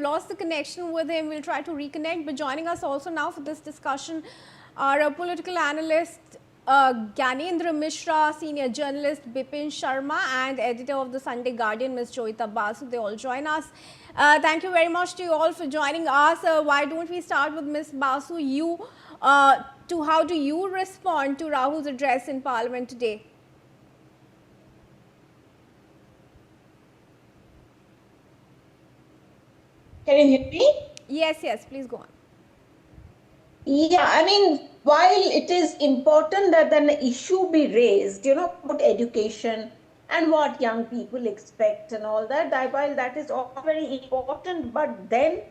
lost the connection with him. We'll try to reconnect. But joining us also now for this discussion are a political analyst Gyanendra Mishra, senior journalist Bipin Sharma, and editor of the Sunday Guardian, Ms. Joyita Basu. They all join us. Thank you very much to you all for joining us. Why don't we start with Ms. Basu? How do you respond to Rahul's address in Parliament today? Can you hear me? Yes, please go on. Yeah, I mean, while it is important that an issue be raised, about education and what young people expect and all that, while that is all very important, but then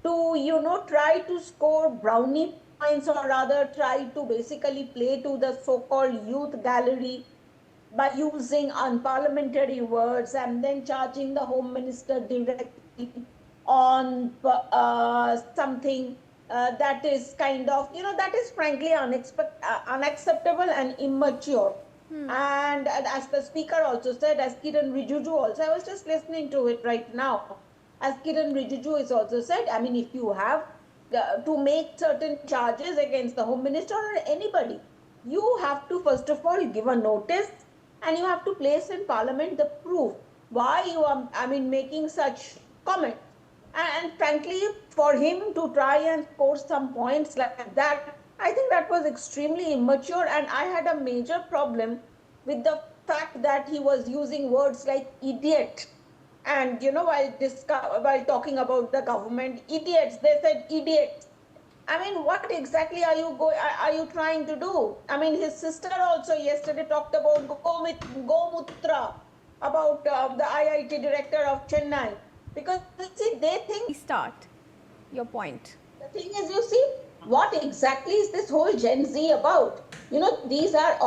to, try to score brownie points, or rather try to basically play to the so-called youth gallery by using unparliamentary words and then charging the Home Minister directly on something that is kind of, that is frankly unacceptable and immature. And as the speaker also said, as Kiran Rijiju also, I was just listening to it right now, as Kiran Rijiju has also said, I mean, if you have to make certain charges against the Home Minister or anybody, you have to first of all give a notice and you have to place in Parliament the proof why you are, making such comments. And frankly, for him to try and score some points like that, I think that was extremely immature, and I had a major problem with the fact that he was using words like idiot. And while talking about the government, idiots, they said idiots. I mean, what exactly are you trying to do? I mean, his sister also yesterday talked about Gomutra, about the IIT director of Chennai. Because, see, they think... Start your point. The thing is, you see, what exactly is this whole Gen Z about? These are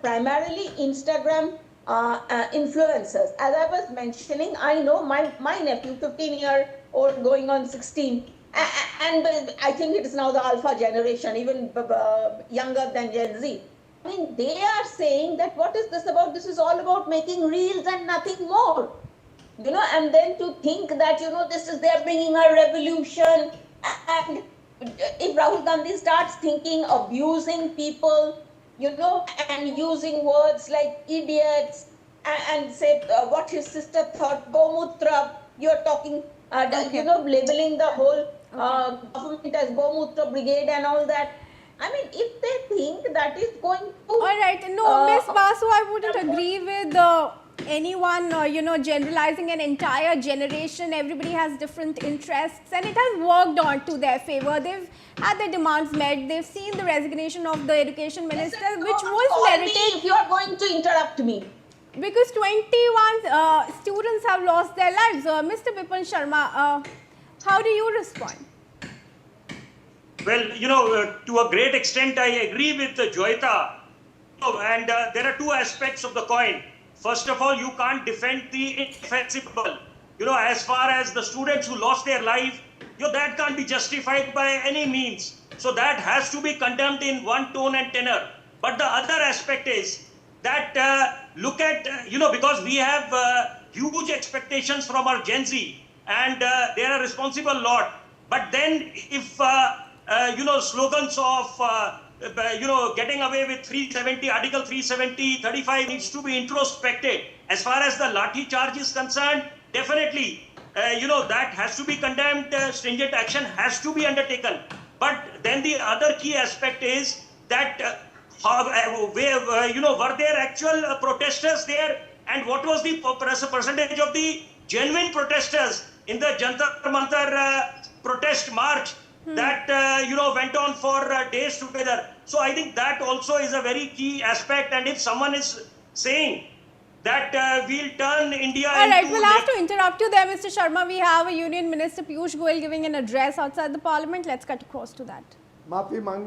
primarily Instagram influencers. As I was mentioning, I know my nephew, 15-year-old going on 16, and I think it is now the alpha generation, even younger than Gen Z. I mean, they are saying that what is this about? This is all about making reels and nothing more. And then to think that, they're bringing a revolution. And if Rahul Gandhi starts thinking, abusing people, and using words like idiots and say what his sister thought, Gomutra, you're talking, labeling the whole government as Gomutra Brigade and all that. I mean, if they think that is going to... All right. No, Ms. Basu, I wouldn't agree with anyone, generalizing an entire generation. Everybody has different interests and it has worked on to their favor. They've had their demands met. They've seen the resignation of the education minister, which was merited. If you are going to interrupt me. Because 21 students have lost their lives. Mr. Bipin Sharma, how do you respond? Well, to a great extent, I agree with Joyita. And there are two aspects of the coin. First of all, you can't defend the indefensible. As far as the students who lost their life, that can't be justified by any means. So that has to be condemned in one tone and tenor. But the other aspect is that look at, because we have huge expectations from our Gen Z, and they are a responsible lot. But then if, slogans of getting away with 370, Article 370, 35 needs to be introspected. As far as the lathi charge is concerned, definitely, that has to be condemned, stringent action has to be undertaken. But then the other key aspect is that, were there actual protesters there? And what was the percentage of the genuine protesters in the Jantar Mantar protest march? That, went on for days together. So I think that also is a very key aspect. And if someone is saying that we'll turn India All right, we'll have to interrupt you there, Mr. Sharma. We have a Union Minister, Piyush Goyal, giving an address outside the Parliament. Let's cut across to that.